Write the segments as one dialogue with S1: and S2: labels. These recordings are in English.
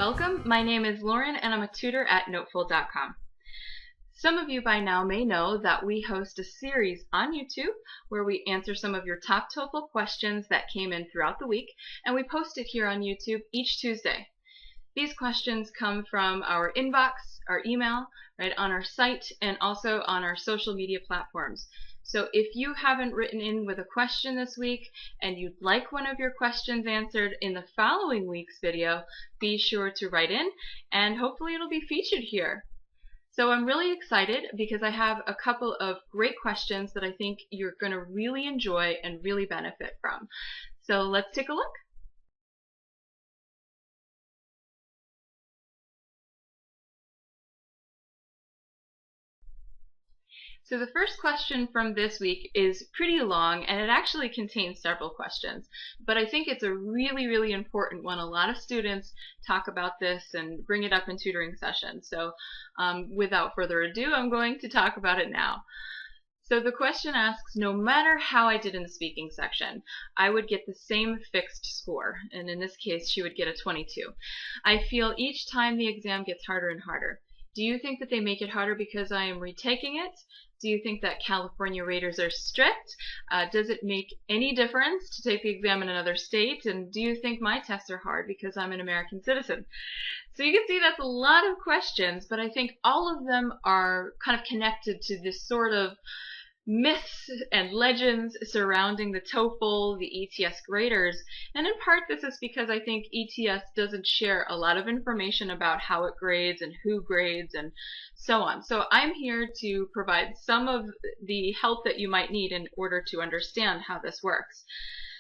S1: Welcome, my name is Lauren and I'm a tutor at Noteful.com. Some of you by now may know that we host a series on YouTube where we answer some of your top TOEFL questions that came in throughout the week, and we post it here on YouTube each Tuesday. These questions come from our inbox, our email, right on our site, and also on our social media platforms. So if you haven't written in with a question this week and you'd like one of your questions answered in the following week's video, be sure to write in and hopefully it'll be featured here. So I'm really excited because I have a couple of great questions that I think you're going to really enjoy and really benefit from. So let's take a look. So the first question from this week is pretty long and it actually contains several questions, but I think it's a really important one. A lot of students talk about this and bring it up in tutoring sessions. So without further ado, I'm going to talk about it now. So the question asks, no matter how I did in the speaking section, I would get the same fixed score, and in this case she would get a 22. I feel each time the exam gets harder and harder. Do you think that they make it harder because I am retaking it? Do you think that California raters are strict? Does it make any difference to take the exam in another state? And do you think my tests are hard because I'm an American citizen? So you can see that's a lot of questions, but I think all of them are kind of connected to this sort of myths and legends surrounding the TOEFL, the ETS graders, and in part this is because I think ETS doesn't share a lot of information about how it grades and who grades and so on. So I'm here to provide some of the help that you might need in order to understand how this works.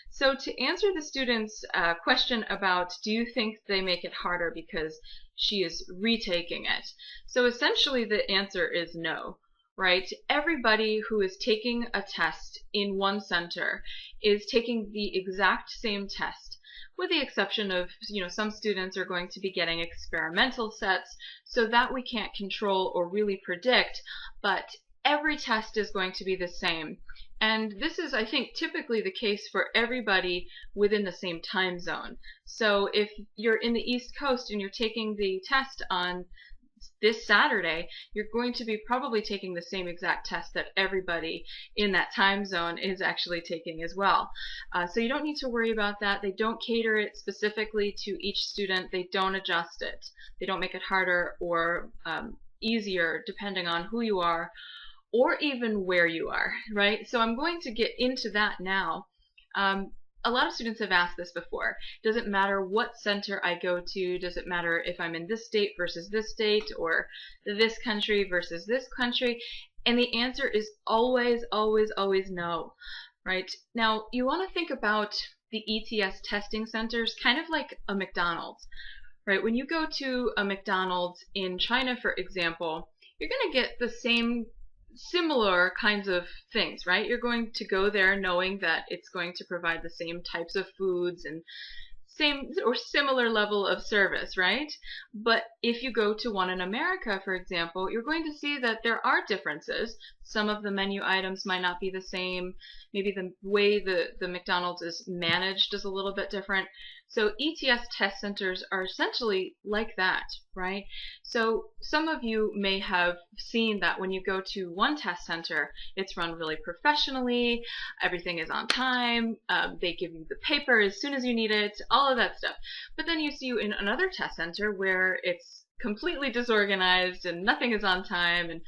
S1: So to answer the student's question about do you think they make it harder because she is retaking it, so essentially the answer is no. Right? Everybody who is taking a test in one center is taking the exact same test, with the exception of, some students are going to be getting experimental sets, so that we can't control or really predict, but every test is going to be the same. And this is, I think, typically the case for everybody within the same time zone. So if you're in the East Coast and you're taking the test on this Saturday, you're going to be probably taking the same exact test that everybody in that time zone is actually taking as well. So you don't need to worry about that. They don't cater it specifically to each student. They don't adjust it. They don't make it harder or easier depending on who you are or even where you are, right? So I'm going to get into that now. A lot of students have asked this before. Does it matter what center I go to? Does it matter if I'm in this state versus this state, or this country versus this country? And the answer is always no, right? Now, you want to think about the ETS testing centers kind of like a McDonald's, right? When you go to a McDonald's in China, for example, you're going to get the similar kinds of things, right? You're going to go there knowing that it's going to provide the same types of foods and same or similar level of service, right? But if you go to one in America, for example, you're going to see that there are differences. Some of the menu items might not be the same. Maybe the way the McDonald's is managed is a little bit different. So ETS test centers are essentially like that, right? So some of you may have seen that when you go to one test center, it's run really professionally, everything is on time, they give you the paper as soon as you need it, all of that stuff. But then you see in another test center where it's completely disorganized and nothing is on time, and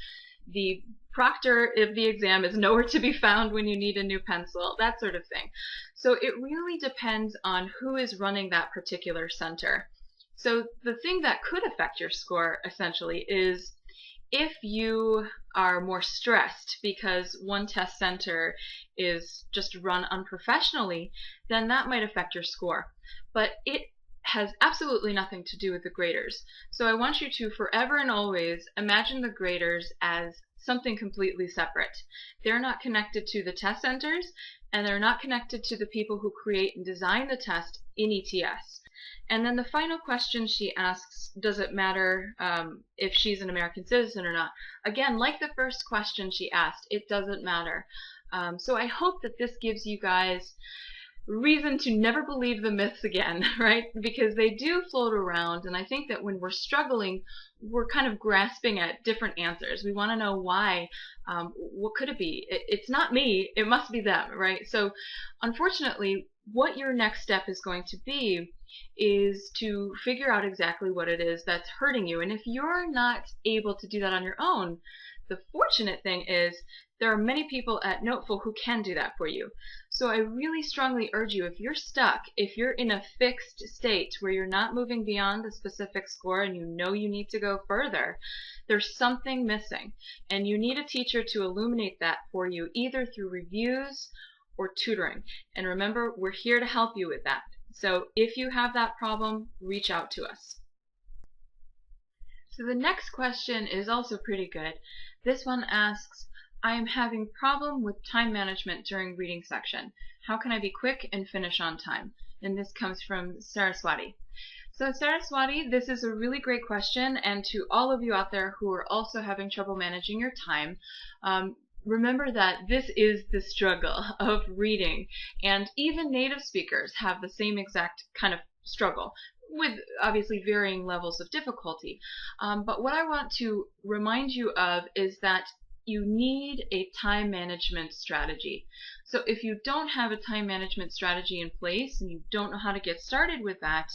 S1: the proctor of the exam is nowhere to be found when you need a new pencil, that sort of thing. So it really depends on who is running that particular center. So the thing that could affect your score essentially is if you are more stressed because one test center is just run unprofessionally, then that might affect your score. But it has absolutely nothing to do with the graders. So I want you to forever and always imagine the graders as something completely separate. They're not connected to the test centers, and they're not connected to the people who create and design the test in ETS. And then the final question she asks, does it matter if she's an American citizen or not? Again, like the first question she asked, it doesn't matter. So I hope that this gives you guys reason to never believe the myths again, right? Because they do float around, and I think that when we're struggling, we're kind of grasping at different answers. We want to know why. What could it be? It's not me. It must be them, right? So, unfortunately, what your next step is going to be is to figure out exactly what it is that's hurting you. And if you're not able to do that on your own, the fortunate thing is there are many people at Noteful who can do that for you. So I really strongly urge you, if you're stuck, if you're in a fixed state where you're not moving beyond a specific score and you know you need to go further, there's something missing. And you need a teacher to illuminate that for you, either through reviews or tutoring. And remember, we're here to help you with that. So if you have that problem, reach out to us. So the next question is also pretty good. This one asks, I am having problem with time management during reading section. How can I be quick and finish on time? And this comes from Saraswati. So Saraswati, this is a really great question, and to all of you out there who are also having trouble managing your time, remember that this is the struggle of reading, and even native speakers have the same exact kind of struggle, with obviously varying levels of difficulty. But what I want to remind you of is that you need a time management strategy. So if you don't have a time management strategy in place and you don't know how to get started with that,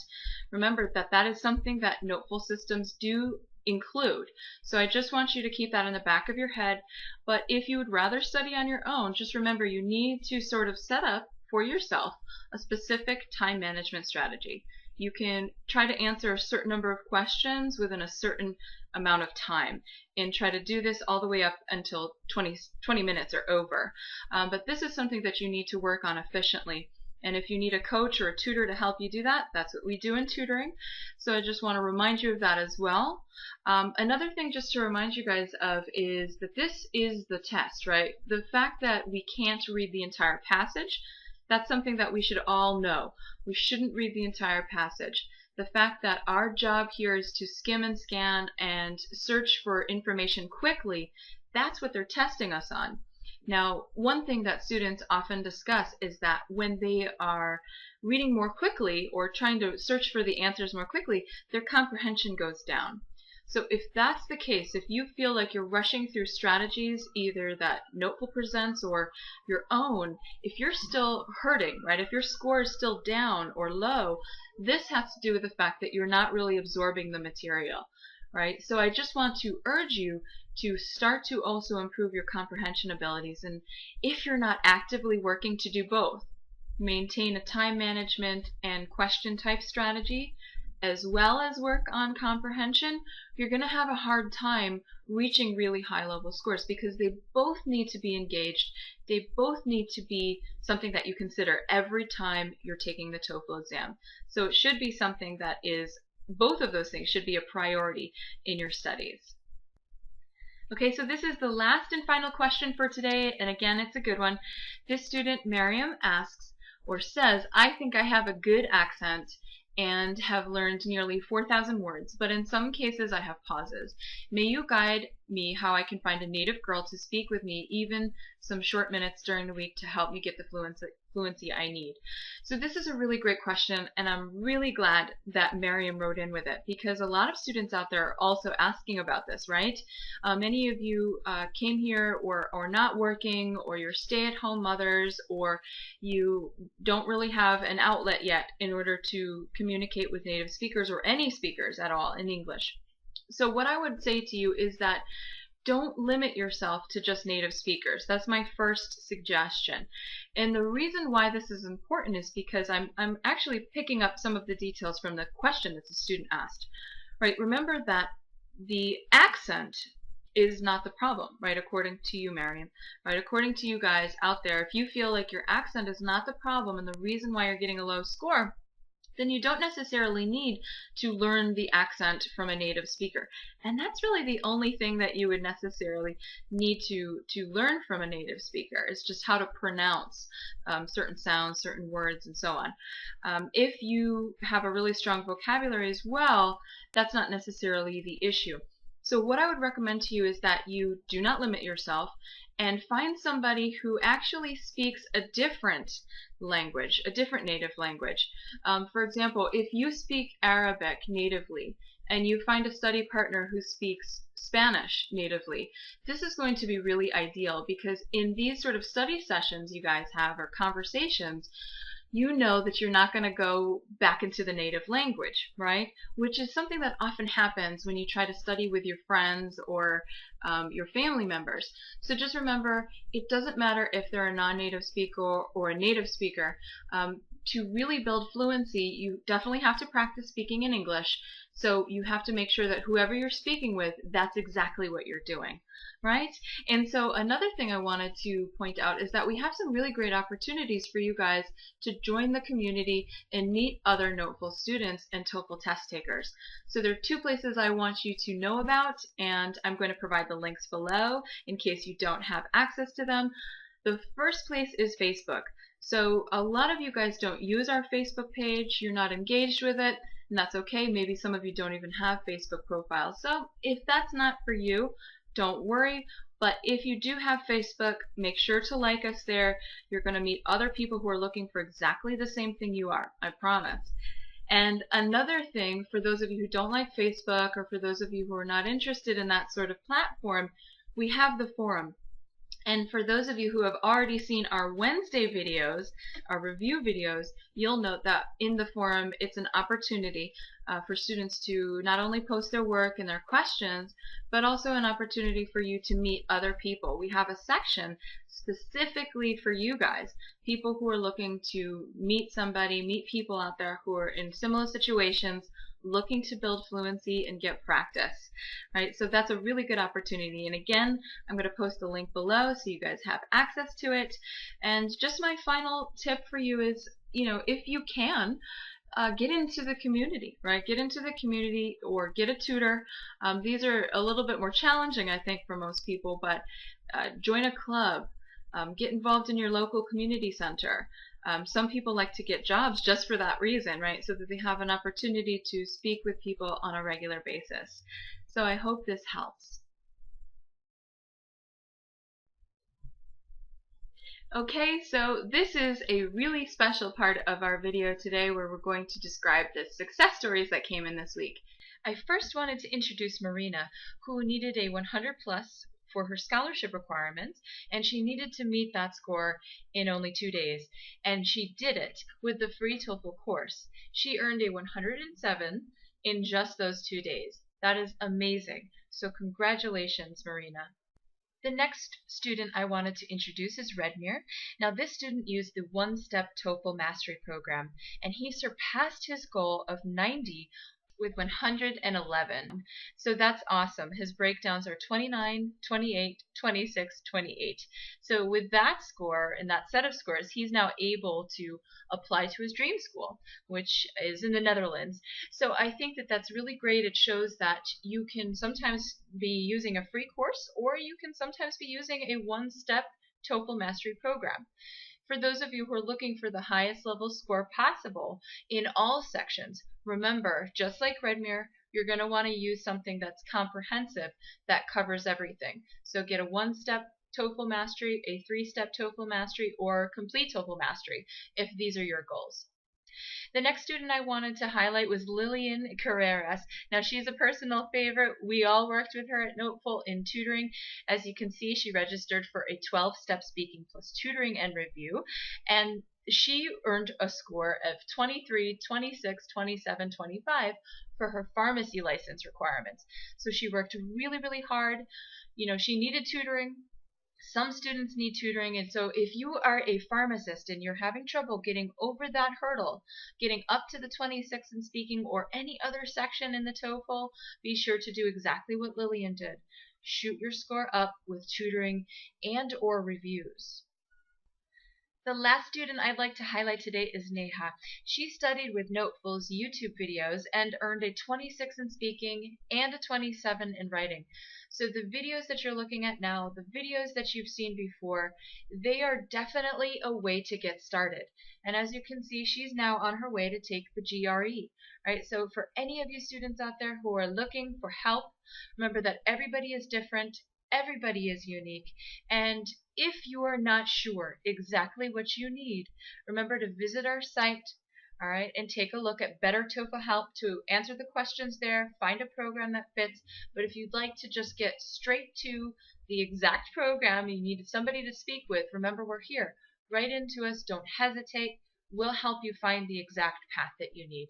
S1: remember that that is something that Noteful systems do include. So I just want you to keep that in the back of your head. But if you would rather study on your own, just remember you need to sort of set up for yourself a specific time management strategy. You can try to answer a certain number of questions within a certain amount of time and try to do this all the way up until 20 minutes are over. But this is something that you need to work on efficiently. And if you need a coach or a tutor to help you do that, that's what we do in tutoring. So I just want to remind you of that as well. Another thing just to remind you guys of is that this is the test, right? The fact that we can't read the entire passage, that's something that we should all know. We shouldn't read the entire passage. The fact that our job here is to skim and scan and search for information quickly, that's what they're testing us on. Now, one thing that students often discuss is that when they are reading more quickly or trying to search for the answers more quickly, their comprehension goes down. So if that's the case, if you feel like you're rushing through strategies, either that Noteful presents or your own, if you're still hurting, right, if your score is still down or low, this has to do with the fact that you're not really absorbing the material, right? So I just want to urge you to start to also improve your comprehension abilities. And if you're not actively working to do both, maintain a time management and question type strategy, as well as work on comprehension, you're going to have a hard time reaching really high level scores because they both need to be engaged. They both need to be something that you consider every time you're taking the TOEFL exam. So it should be something that is, both of those things should be a priority in your studies. Okay, so this is the last and final question for today, and again, it's a good one. This student, Miriam, asks or says, I think I have a good accent and have learned nearly 4,000 words, but in some cases I have pauses. May you guide me how I can find a native girl to speak with me, even some short minutes during the week, to help me get the fluency I need. So this is a really great question, and I'm really glad that Miriam wrote in with it, because a lot of students out there are also asking about this, right? Many of you came here or not working, or you're stay-at-home mothers, or you don't really have an outlet yet in order to communicate with native speakers or any speakers at all in English. So what I would say to you is that don't limit yourself to just native speakers. That's my first suggestion. And the reason why this is important is because I'm actually picking up some of the details from the question that the student asked. Right? Remember that the accent is not the problem, right? According to you, Miriam, right? According to you guys out there, if you feel like your accent is not the problem and the reason why you're getting a low score, then you don't necessarily need to learn the accent from a native speaker. And that's really the only thing that you would necessarily need to learn from a native speaker, is just how to pronounce certain sounds, certain words, and so on. If you have a really strong vocabulary as well, that's not necessarily the issue. So what I would recommend to you is that you do not limit yourself, and find somebody who actually speaks a different language, a different native language. For example, if you speak Arabic natively and you find a study partner who speaks Spanish natively, this is going to be really ideal, because in these sort of study sessions you guys have, or conversations, you know that you're not going to go back into the native language, right? Which is something that often happens when you try to study with your friends or your family members. So just remember, it doesn't matter if they're a non-native speaker or a native speaker. To really build fluency, you definitely have to practice speaking in English. So you have to make sure that whoever you're speaking with, that's exactly what you're doing, right? And so another thing I wanted to point out is that we have some really great opportunities for you guys to join the community and meet other Noteful students and TOEFL test takers. So there are two places I want you to know about, and I'm going to provide the links below in case you don't have access to them. The first place is Facebook. So a lot of you guys don't use our Facebook page, you're not engaged with it, and that's okay. Maybe some of you don't even have Facebook profiles. So if that's not for you, don't worry. But if you do have Facebook, make sure to like us there. You're going to meet other people who are looking for exactly the same thing you are, I promise. And another thing, for those of you who don't like Facebook, or for those of you who are not interested in that sort of platform, we have the forum. And for those of you who have already seen our Wednesday videos, our review videos, you'll note that in the forum it's an opportunity for students to not only post their work and their questions, but also an opportunity for you to meet other people. We have a section specifically for you guys, people who are looking to meet somebody, meet people out there who are in similar situations, looking to build fluency and get practice, right? So that's a really good opportunity. And again, I'm going to post the link below so you guys have access to it. And just my final tip for you is, if you can, get into the community, right? Get into the community or get a tutor. These are a little bit more challenging, I think, for most people, but join a club. Get involved in your local community center. Some people like to get jobs just for that reason, right? So that they have an opportunity to speak with people on a regular basis. So I hope this helps. Okay, so this is a really special part of our video today, where we're going to describe the success stories that came in this week. I first wanted to introduce Marina, who needed a 100 plus for her scholarship requirements, and she needed to meet that score in only 2 days, and she did it with the free TOEFL course. She earned a 107 in just those 2 days. That is amazing. So congratulations, Marina. The next student I wanted to introduce is Redmir. Now this student used the one-step TOEFL mastery program, and he surpassed his goal of 90 with 111. So that's awesome. His breakdowns are 29, 28, 26, 28. So with that score and that set of scores, he's now able to apply to his dream school, which is in the Netherlands. So I think that that's really great. It shows that you can sometimes be using a free course, or you can sometimes be using a one-step TOEFL mastery program. For those of you who are looking for the highest level score possible in all sections, remember, just like Redmir, you're going to want to use something that's comprehensive, that covers everything. So get a one-step TOEFL mastery, a three-step TOEFL mastery, or complete TOEFL mastery if these are your goals. The next student I wanted to highlight was Lillian Carreras. Now she's a personal favorite. We all worked with her at Noteful in tutoring. As you can see, she registered for a 12-step speaking plus tutoring and review, and she earned a score of 23, 26, 27, 25 for her pharmacy license requirements. So she worked really, really hard. She needed tutoring. Some students need tutoring, and so if you are a pharmacist and you're having trouble getting over that hurdle, getting up to the 26 in speaking or any other section in the TOEFL, be sure to do exactly what Lillian did. Shoot your score up with tutoring and or reviews. The last student I'd like to highlight today is Neha. She studied with Noteful's YouTube videos and earned a 26 in speaking and a 27 in writing. So the videos that you're looking at now, the videos that you've seen before, they are definitely a way to get started. And as you can see, she's now on her way to take the GRE. Right? So for any of you students out there who are looking for help, remember that everybody is different.
S2: Everybody is unique. And if you're not sure exactly what you need, remember to visit our site, all right, and take a look at Better TOEFL Help to answer the questions there, find a program that fits. But if you'd like to just get straight to the exact program you need somebody to speak with, remember we're here. Write into us, don't hesitate. We'll help you find the exact path that you need,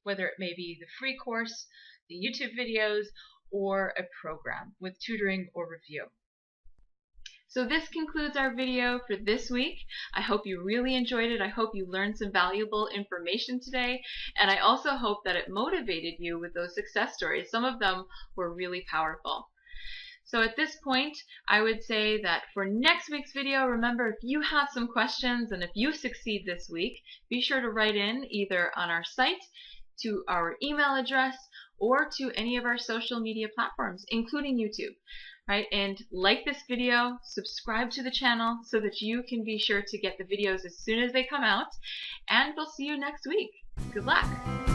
S2: whether it may be the free course, the YouTube videos, or a program with tutoring or review.
S1: So this concludes our video for this week. I hope you really enjoyed it. I hope you learned some valuable information today. And I also hope that it motivated you with those success stories. Some of them were really powerful. So at this point, I would say that for next week's video, remember, if you have some questions and if you succeed this week, be sure to write in either on our site, to our email address, or to any of our social media platforms, including YouTube. Right? And like this video, subscribe to the channel so that you can be sure to get the videos as soon as they come out. And we'll see you next week. Good luck!